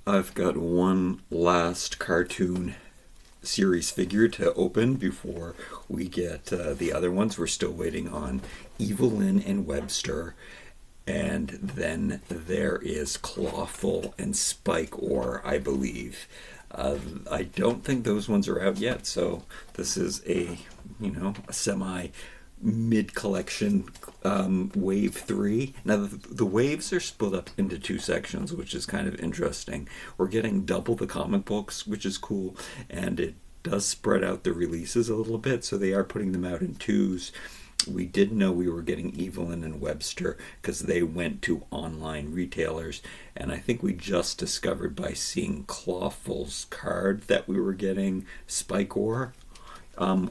I've got one last cartoon series figure to open before we get the other ones. We're still waiting on Evelyn and Webster. And then there is Clawful and Spike Ore, I believe. I don't think those ones are out yet, so this is a semi mid-collection wave 3. Now the waves are split up into 2 sections, which is kind of interesting. We're getting double the comic books, which is cool, and it does spread out the releases a little bit, so they are putting them out in 2s. We did know we were getting Evelyn and Webster because they went to online retailers, and I think we just discovered by seeing Clawful's card that we were getting Spike Ore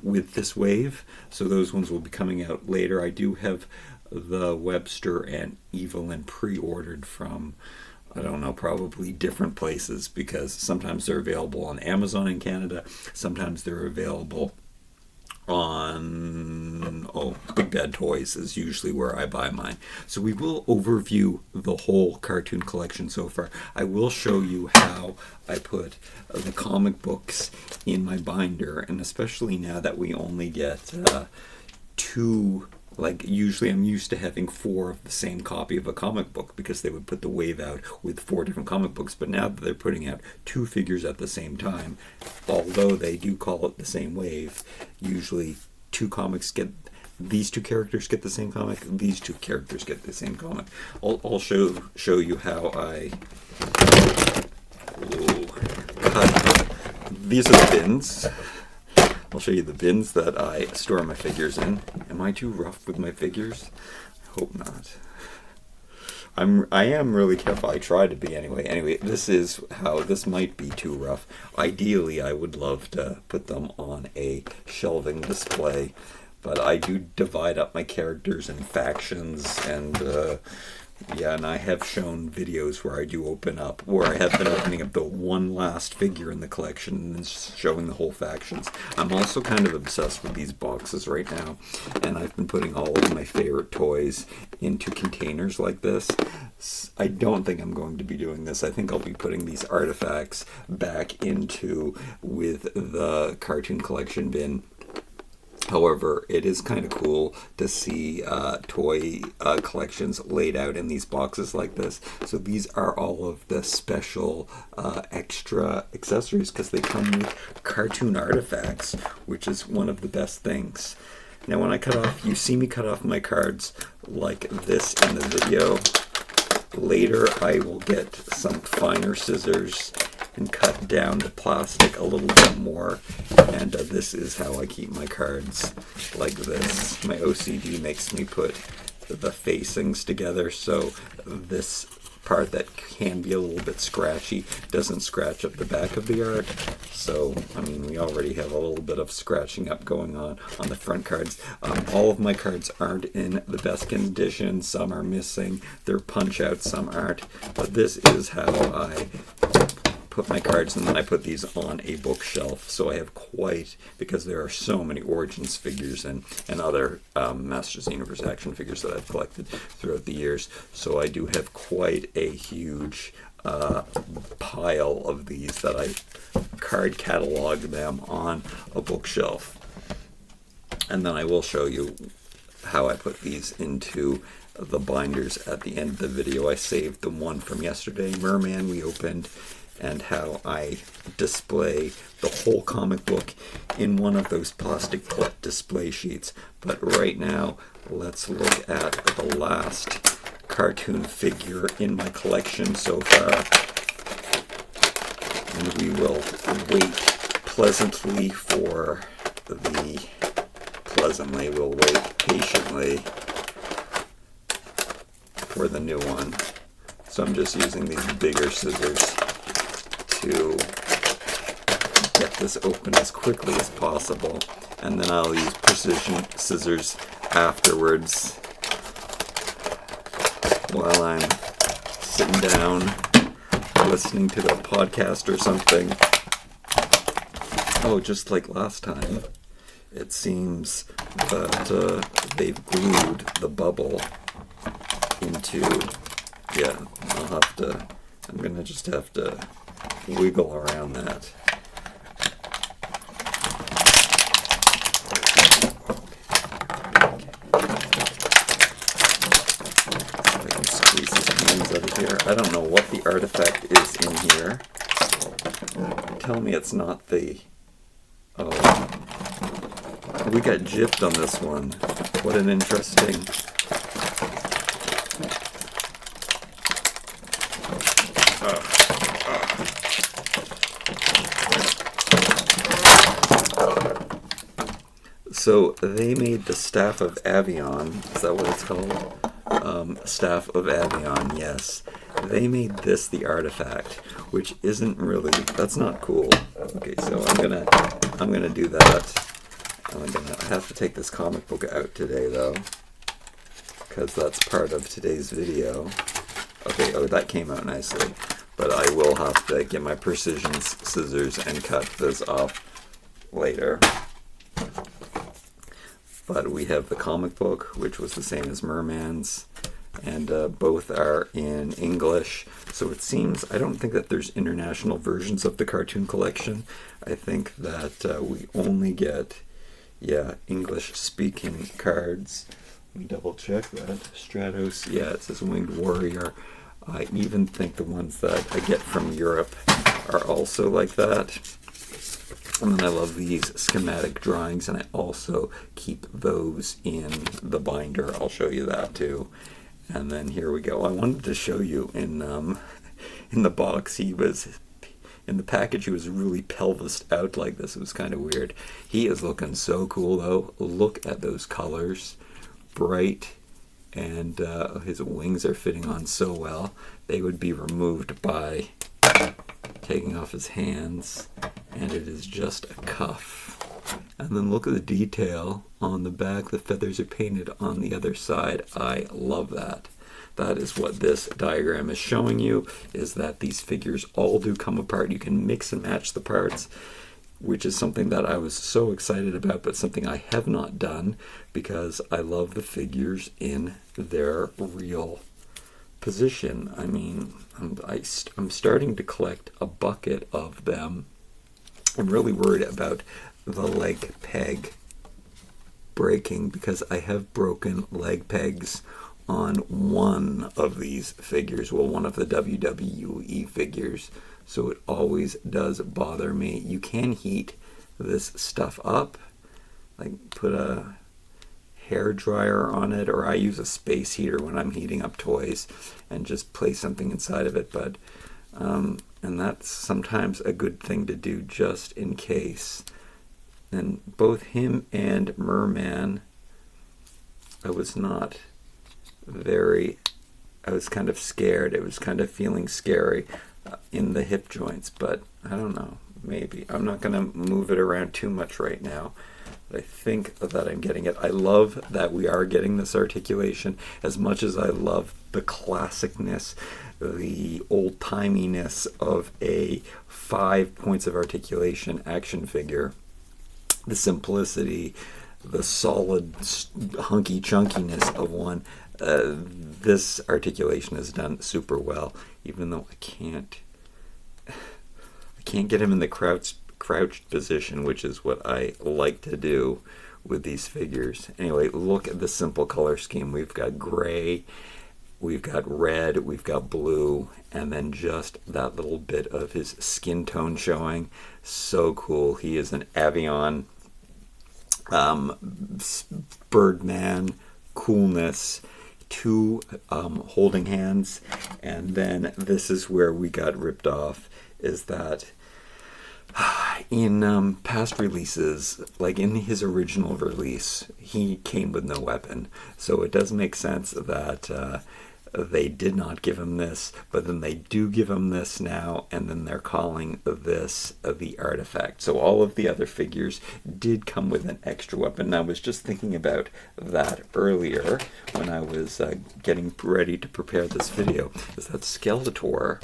with this wave, so those ones will be coming out later. I do have the Webster and Evelyn pre-ordered from, I don't know, probably different places, because sometimes they're available on Amazon in Canada, sometimes they're available on Big Bad Toys is usually where I buy mine. So we will overview the whole cartoon collection so far. I will show you how I put the comic books in my binder, and especially now that we only get 2. Like, usually I'm used to having 4 of the same copy of a comic book because they would put the wave out with 4 different comic books. But now that they're putting out 2 figures at the same time, although they do call it the same wave, usually 2 comics get, these 2 characters get the same comic, these 2 characters get the same comic. I'll show you how I cut. These are the bins. I'll show you the bins that I store my figures in. Am I too rough with my figures? I hope not. I am really careful. I try to be anyway. Anyway, this is how this might be too rough. Ideally, I would love to put them on a shelving display, but I do divide up my characters in factions, and and I have shown videos where I do open up, where I have been opening up the one last figure in the collection and then showing the whole factions. I'm also kind of obsessed with these boxes right now, and I've been putting all of my favorite toys into containers like this. I don't think I'm going to be doing this. I think I'll be putting these artifacts back into with the cartoon collection bin. However, it is kind of cool to see toy collections laid out in these boxes like this. So these are all of the special extra accessories because they come with cartoon artifacts, which is one of the best things. Now when I cut off, you see me cut off my cards like this in the video. Later I will get some finer scissors and cut down the plastic a little bit more, and this is how I keep my cards like this. My OCD makes me put the facings together so this part that can be a little bit scratchy doesn't scratch up the back of the art. So, I mean, we already have a little bit of scratching up going on the front cards. All of my cards aren't in the best condition. Some are missing. They're punch outs, some aren't. But this is how I put my cards, and then I put these on a bookshelf. So I have quite, because there are so many Origins figures and other Masters of the Universe action figures that I've collected throughout the years. So I do have quite a huge pile of these that I card catalog them on a bookshelf. And then I will show you how I put these into the binders at the end of the video. I saved the one from yesterday, Merman, we opened, and how I display the whole comic book in one of those plastic clip display sheets. But right now, let's look at the last cartoon figure in my collection so far. And we will wait pleasantly for the... Pleasantly, we'll wait patiently for the new one. So I'm just using these bigger scissors to get this open as quickly as possible, and then I'll use precision scissors afterwards while I'm sitting down listening to the podcast or something. Oh, just like last time, it seems that they've glued the bubble into, I'm gonna just have to wiggle around that. I can squeeze his hands out of here. I don't know what the artifact is in here. Tell me it's not the... Oh, we got gypped on this one. What an interesting... So they made the Staff of Avion. Is that what it's called? Staff of Avion, yes. They made this the artifact, which isn't really, that's not cool. Okay, so I'm gonna do that. I have to take this comic book out today though, because that's part of today's video. Okay, oh, that came out nicely, but I will have to get my precision scissors and cut this off later. But we have the comic book, which was the same as Merman's, and both are in English. So it seems, I don't think that there's international versions of the cartoon collection. I think that we only get, yeah, English-speaking cards. Let me double check that. Stratos, yeah, it says Winged Warrior. I even think the ones that I get from Europe are also like that. And then I love these schematic drawings, and I also keep those in the binder. I'll show you that too. And then here we go. I wanted to show you in the box, he was, in the package, he was really pelvised out like this. It was kind of weird. He is looking so cool though. Look at those colors. Bright, and his wings are fitting on so well. They would be removed by taking off his hands, and it is just a cuff. And then look at the detail on the back. The feathers are painted on the other side. I love that. That is what this diagram is showing you, is that these figures all do come apart. You can mix and match the parts, which is something that I was so excited about, but something I have not done because I love the figures in their real position. I mean, I'm starting to collect a bucket of them. I'm really worried about the leg peg breaking because I have broken leg pegs on one of these figures, well, one of the WWE figures, so it always does bother me. You can heat this stuff up, like put a hair dryer on it, or I use a space heater when I'm heating up toys and just place something inside of it, but and that's sometimes a good thing to do just in case. And both him and Merman, I was kind of scared. It was kind of feeling scary in the hip joints, but I don't know, maybe. I'm not going to move it around too much right now. But I think that I'm getting it. I love that we are getting this articulation as much as I love the classicness, the old-timiness of a 5 points of articulation action figure. The simplicity, the solid hunky chunkiness of one. This articulation is done super well, even though I can't get him in the crouched position, which is what I like to do with these figures. Anyway, look at the simple color scheme. We've got gray, we've got red, we've got blue, and then just that little bit of his skin tone showing. So cool. He is an Avion Birdman coolness. Two holding hands, and then this is where we got ripped off, is that in past releases, like in his original release, he came with no weapon, so it does make sense that they did not give him this, but then they do give him this now, and then they're calling this the artifact. So all of the other figures did come with an extra weapon. And I was just thinking about that earlier when I was getting ready to prepare this video, is that Skeletor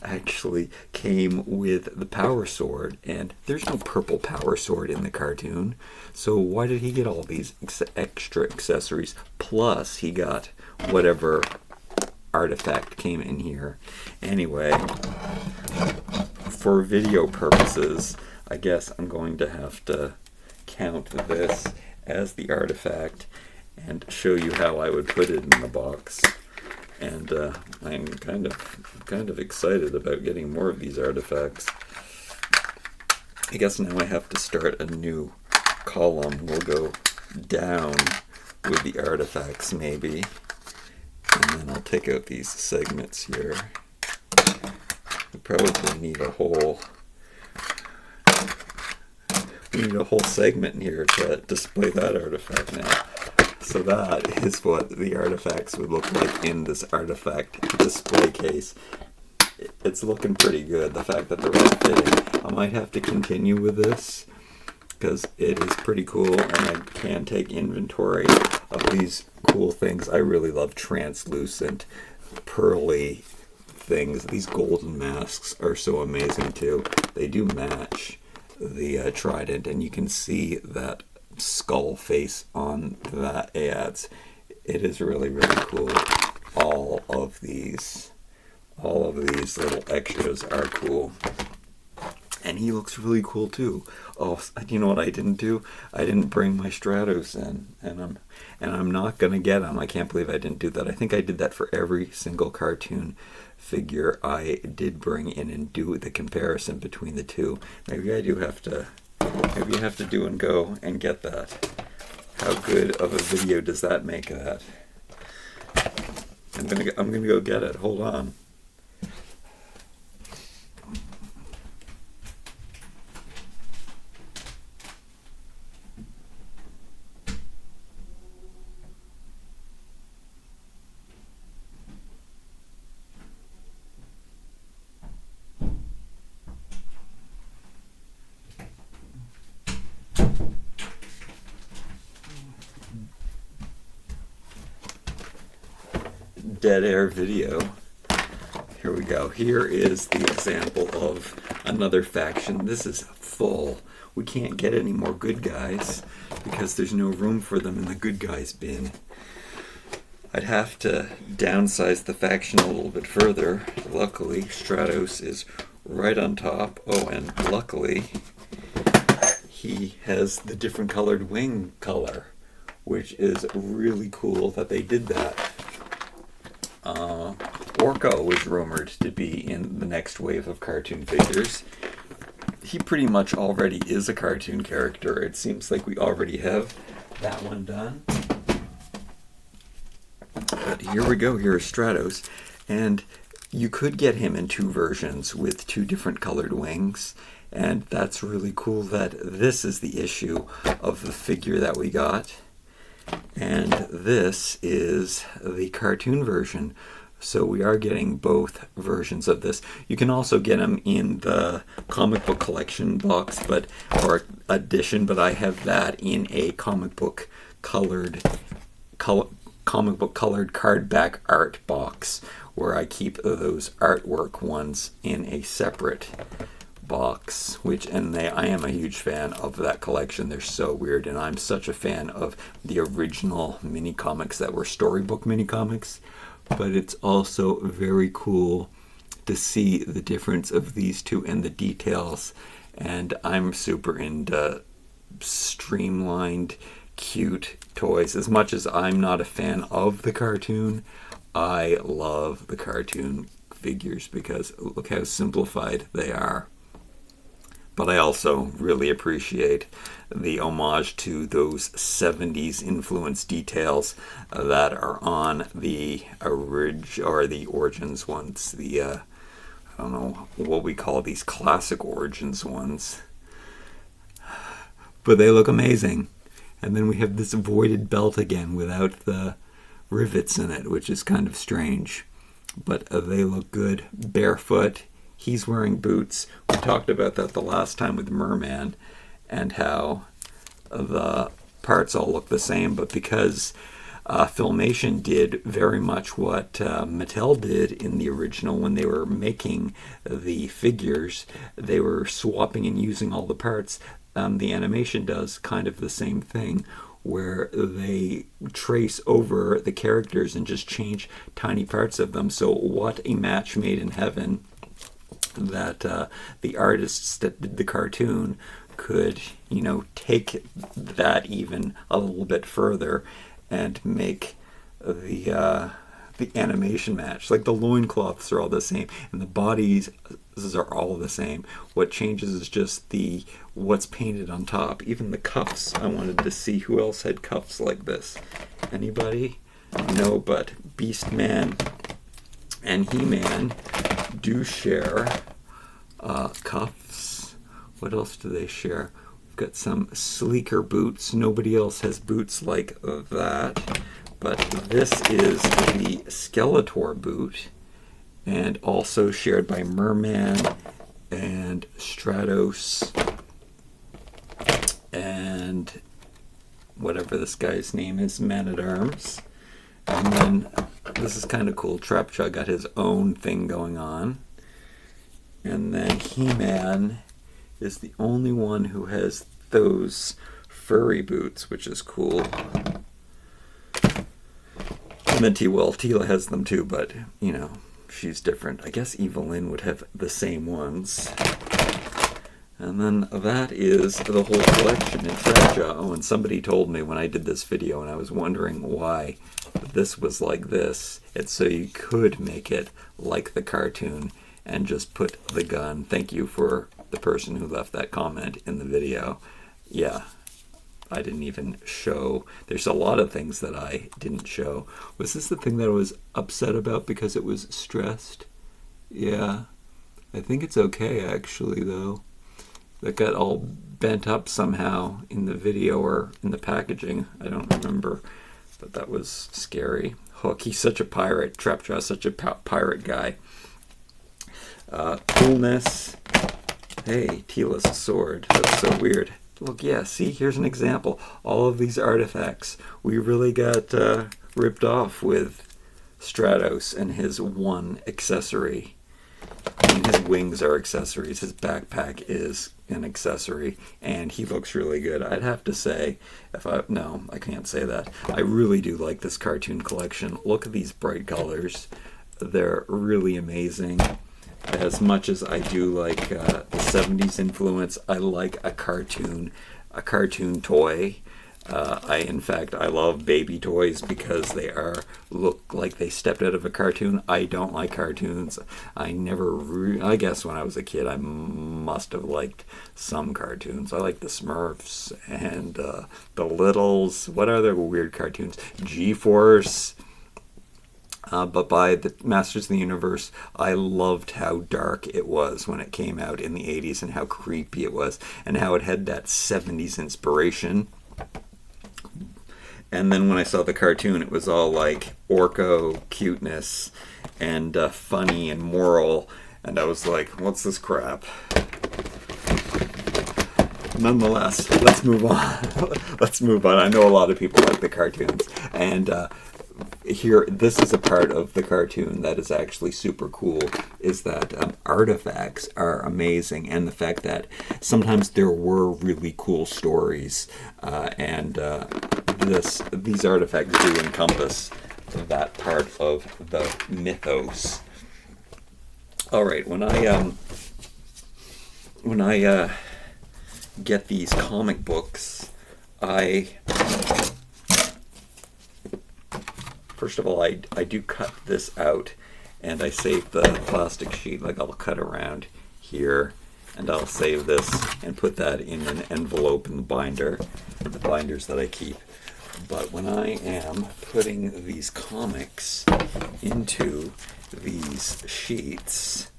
actually came with the power sword, and there's no purple power sword in the cartoon, so why did he get all these extra accessories? Plus he got whatever artifact came in here. Anyway, for video purposes, I guess I'm going to have to count this as the artifact and show you how I would put it in the box. And I'm kind of excited about getting more of these artifacts. I guess now I have to start a new column. We'll go down with the artifacts maybe, and then I'll take out these segments here. We probably need a whole segment in here to display that artifact now. So that is what the artifacts would look like in this artifact display case. It's looking pretty good. The fact that they're all fitting. I might have to continue with this because it is pretty cool, and I can take inventory of these cool things. I really love translucent, pearly things. These golden masks are so amazing too. They do match the trident, and you can see that skull face on that adds. It is really, really cool. All of these little extras are cool. And he looks really cool too. Oh, you know what I didn't do? I didn't bring my Stratos in, and I'm not gonna get them. I can't believe I didn't do that. I think I did that for every single cartoon figure I did bring in and do the comparison between the two. Maybe I do have to. Maybe you have to do and go and get that. How good of a video does that make that? I'm gonna go get it. Hold on. Dead air video. Here we go. Here is the example of another faction. This is full. We can't get any more good guys because there's no room for them in the good guys bin. I'd have to downsize the faction a little bit further. Luckily, Stratos is right on top. Oh, and luckily, he has the different colored wing color, which is really cool that they did that. Orko was rumored to be in the next wave of cartoon figures. He pretty much already is a cartoon character. It seems like we already have that one done. But here we go. Here is Stratos. And you could get him in two versions with two different colored wings. And that's really cool that this is the issue of the figure that we got. And this is the cartoon version. So we are getting both versions of this. You can also get them in the comic book collection box, or edition, but I have that in a comic book colored cardback art box, where I keep those artwork ones in a separate box, I am a huge fan of that collection. They're so weird, and I'm such a fan of the original mini comics that were storybook mini comics. But it's also very cool to see the difference of these two and the details. And I'm super into streamlined, cute toys. As much as I'm not a fan of the cartoon, I love the cartoon figures because look how simplified they are. But I also really appreciate the homage to those 70s influence details that are on the Origins ones. I don't know what we call these classic Origins ones. But they look amazing. And then we have this voided belt again without the rivets in it, which is kind of strange. But they look good. Barefoot. He's wearing boots. We talked about that the last time with Merman and how the parts all look the same, but because Filmation did very much what Mattel did in the original when they were making the figures, they were swapping and using all the parts. The animation does kind of the same thing, where they trace over the characters and just change tiny parts of them. So what a match made in heaven, that the artists that did the cartoon could, you know, take that even a little bit further and make the animation match. Like the loincloths are all the same and the bodies are all the same. What changes is just what's painted on top. Even the cuffs, I wanted to see who else had cuffs like this. Anybody? No, but Beastman and He-Man do share cuffs. What else do they share? We've got some sleeker boots. Nobody else has boots like that. But this is the Skeletor boot, and also shared by Merman and Stratos and whatever this guy's name is, Man-at-Arms. And then this is kind of cool. Trapjaw got his own thing going on. And then He-Man is the only one who has those furry boots, which is cool. And then Tila has them too, but, you know, she's different. I guess Evelyn would have the same ones. And then that is the whole collection in Trapjaw. Oh, and somebody told me when I did this video, and I was wondering why this was like this. It's so you could make it like the cartoon and just put the gun. Thank you for the person who left that comment in the video. Yeah, I didn't even show. There's a lot of things that I didn't show. Was this the thing that I was upset about because it was stressed? Yeah, I think it's okay actually though. That got all bent up somehow in the video or in the packaging. I don't remember, but that was scary. Hook, he's such a pirate. Trapjaw, such a pirate guy. Coolness. Hey, Tila's sword. That's so weird. Look, yeah, see, here's an example. All of these artifacts. We really got ripped off with Stratos and his one accessory. I mean, his wings are accessories. His backpack is an accessory, and he looks really good. I'd have to say, no, I can't say that. I really do like this cartoon collection. Look at these bright colors. They're really amazing. As much as I do like the 70s influence, I like a cartoon toy. In fact, I love baby toys because they look like they stepped out of a cartoon. I don't like cartoons. I guess when I was a kid, I must have liked some cartoons. I like the Smurfs and the Littles. What other weird cartoons? G-Force. But by the Masters of the Universe, I loved how dark it was when it came out in the 80s and how creepy it was and how it had that 70s inspiration. And then when I saw the cartoon, it was all like orco cuteness and funny and moral. And I was like, what's this crap? Nonetheless, let's move on. Let's move on. I know a lot of people like the cartoons. And here, this is a part of the cartoon that is actually super cool, is that artifacts are amazing, and the fact that sometimes there were really cool stories, and these artifacts do encompass that part of the mythos. All right, when I get these comic books, first of all, I do cut this out, and I save the plastic sheet. Like, I'll cut around here, and I'll save this and put that in an envelope in the binder, the binders that I keep. But when I am putting these comics into these sheets,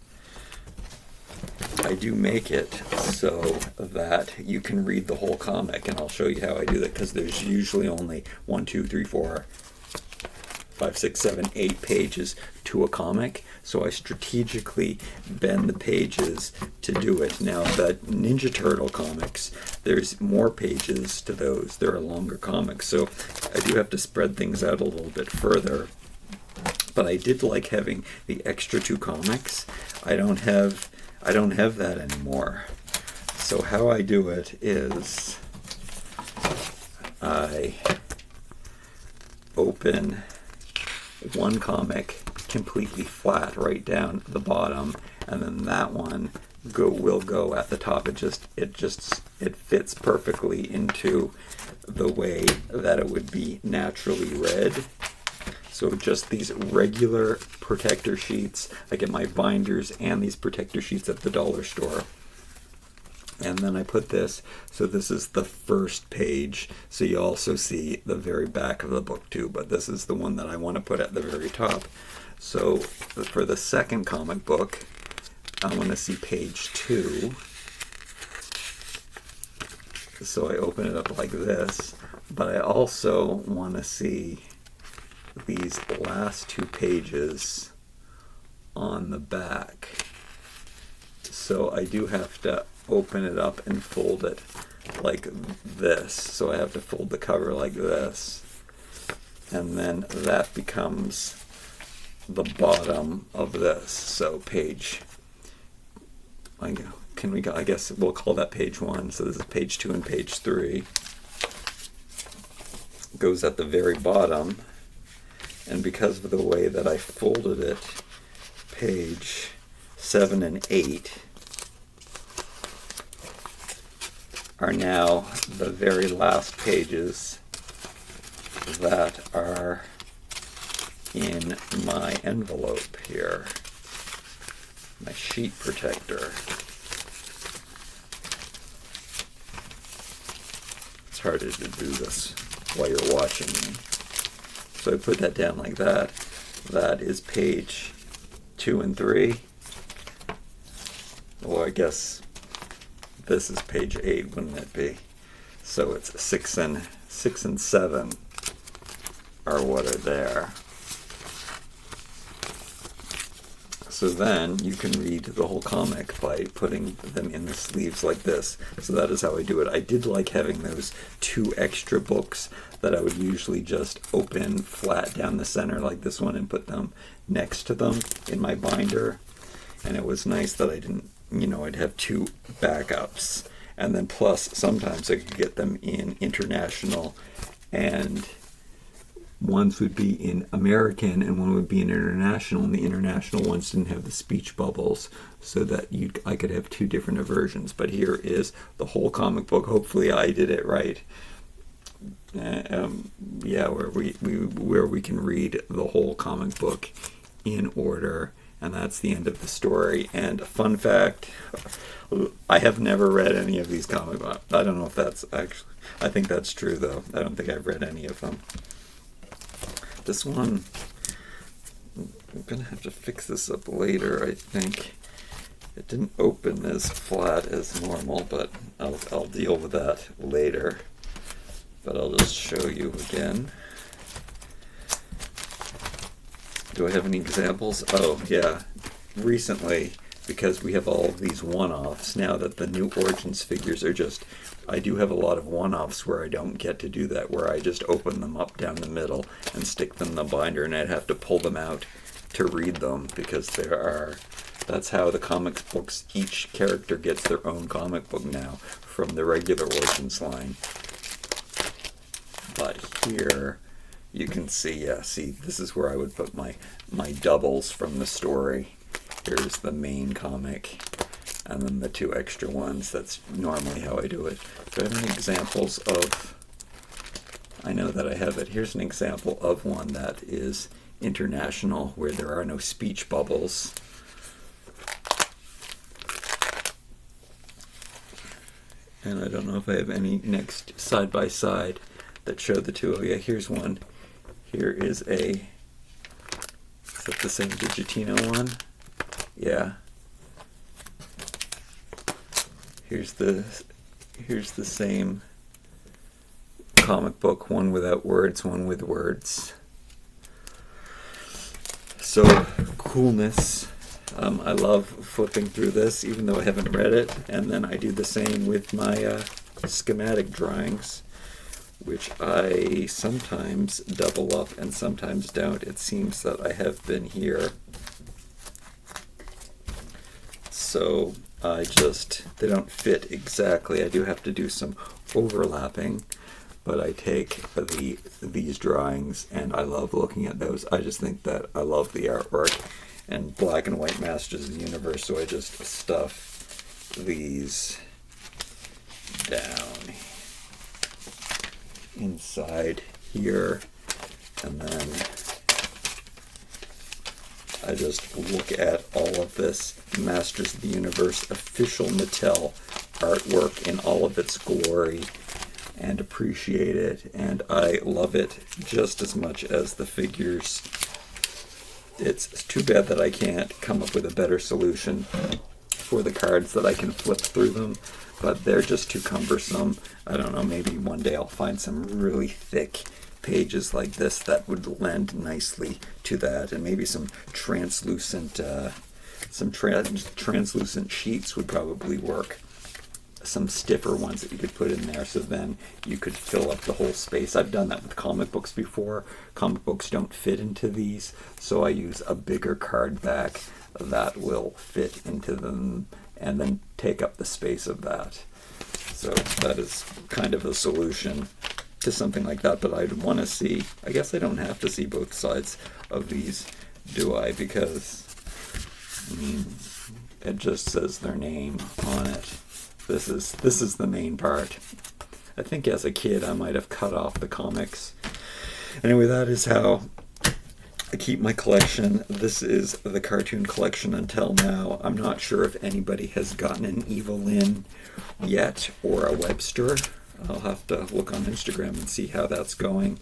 I do make it so that you can read the whole comic, and I'll show you how I do that, because there's usually only 1, 2, 3, 4, 5, 6, 7, 8 pages to a comic, so I strategically bend the pages to do it. Now, the Ninja Turtle comics, there's more pages to those. They're longer comics, so I do have to spread things out a little bit further. But I did like having the extra 2 comics. I don't have that anymore. So how I do it is I open one comic completely flat right down the bottom, and then that one will go at the top. It fits perfectly into the way that it would be naturally read. So just these regular protector sheets. I get my binders and these protector sheets at the dollar store. And then I put this, so this is the first page. So you also see the very back of the book too, but this is the one that I want to put at the very top. So for the second comic book, I want to see page 2. So I open it up like this, but I also want to see these last 2 pages on the back. So I do have to open it up and fold it like this. So I have to fold the cover like this, and then that becomes the bottom of this. So page, I guess we'll call that page 1. So this is page 2 and page 3. Goes at the very bottom, and because of the way that I folded it, page 7 and 8 are now the very last pages that are in my envelope here, my sheet protector. It's harder to do this while you're watching me. So I put that down like that. That is page 2 and 3. Well, I guess this is page 8, wouldn't it be? So it's 6 and 7 are what are there. So then you can read the whole comic by putting them in the sleeves like this. So that is how I do it. I did like having those 2 extra books that I would usually just open flat down the center like this one and put them next to them in my binder. And it was nice that I didn't, I'd have 2 backups. And then plus sometimes I could get them in international, and ones would be in American and one would be in international, and the international ones didn't have the speech bubbles, so that I could have 2 different versions. But here is the whole comic book. Hopefully I did it right. Where we can read the whole comic book in order, and that's the end of the story. And a fun fact, I have never read any of these comic books. I don't know if that's actually, I think that's true though. I don't think I've read any of them. This one, I'm going to have to fix this up later, I think. It didn't open as flat as normal, but I'll deal with that later. But I'll just show you again. Do I have any examples? Oh, yeah. Recently, because we have all of these one-offs, now that the new Origins figures are just, I do have a lot of one-offs where I don't get to do that, where I just open them up down the middle and stick them in the binder, and I'd have to pull them out to read them, because that's how the comic books, each character gets their own comic book now from the regular Origins line. But here you can see, this is where I would put my doubles from the story. Here's the main comic, and then the 2 extra ones. That's normally how I do it. Do I have any examples of, I know that I have it. Here's an example of one that is international, where there are no speech bubbles. And I don't know if I have any next side by side that show the 2. Oh yeah, here's one. Here is that the same Digitino one? Yeah. Here's the same comic book, one without words, one with words. So, coolness. I love flipping through this, even though I haven't read it. And then I do the same with my schematic drawings, which I sometimes double up and sometimes don't. It seems that I have been here. So they don't fit exactly. I do have to do some overlapping, but I take these drawings and I love looking at those. I just think that I love the artwork and black and white Masters of the Universe, so I just stuff these down inside here, and then I just look at all of this Masters of the Universe official Mattel artwork in all of its glory and appreciate it, and I love it just as much as the figures. It's too bad that I can't come up with a better solution for the cards that I can flip through them, but they're just too cumbersome. I don't know, maybe one day I'll find some really thick pages like this that would lend nicely to that, and maybe some translucent translucent sheets would probably work. Some stiffer ones that you could put in there, so then you could fill up the whole space. I've done that with comic books before. Comic books don't fit into these, so I use a bigger card back that will fit into them and then take up the space of that. So that is kind of a solution to something like that, but I'd want to see, I guess I don't have to see both sides of these, do I? Because it just says their name on it. This is the main part. I think as a kid I might have cut off the comics. Anyway, that is how I keep my collection. This is the cartoon collection until now. I'm not sure if anybody has gotten an Evelyn yet or a Webster. I'll have to look on Instagram and see how that's going.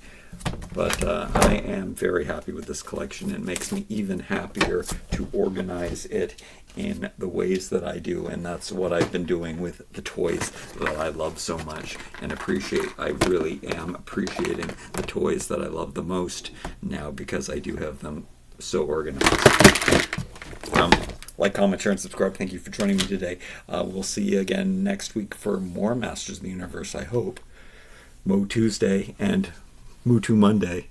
But I am very happy with this collection. It makes me even happier to organize it in the ways that I do, and that's what I've been doing with the toys that I love so much and appreciate. I really am appreciating the toys that I love the most now because I do have them so organized. Like, comment, share, and subscribe. Thank you for joining me today. We'll see you again next week for more Masters of the Universe, I hope. Mo Tuesday and Mutu Monday.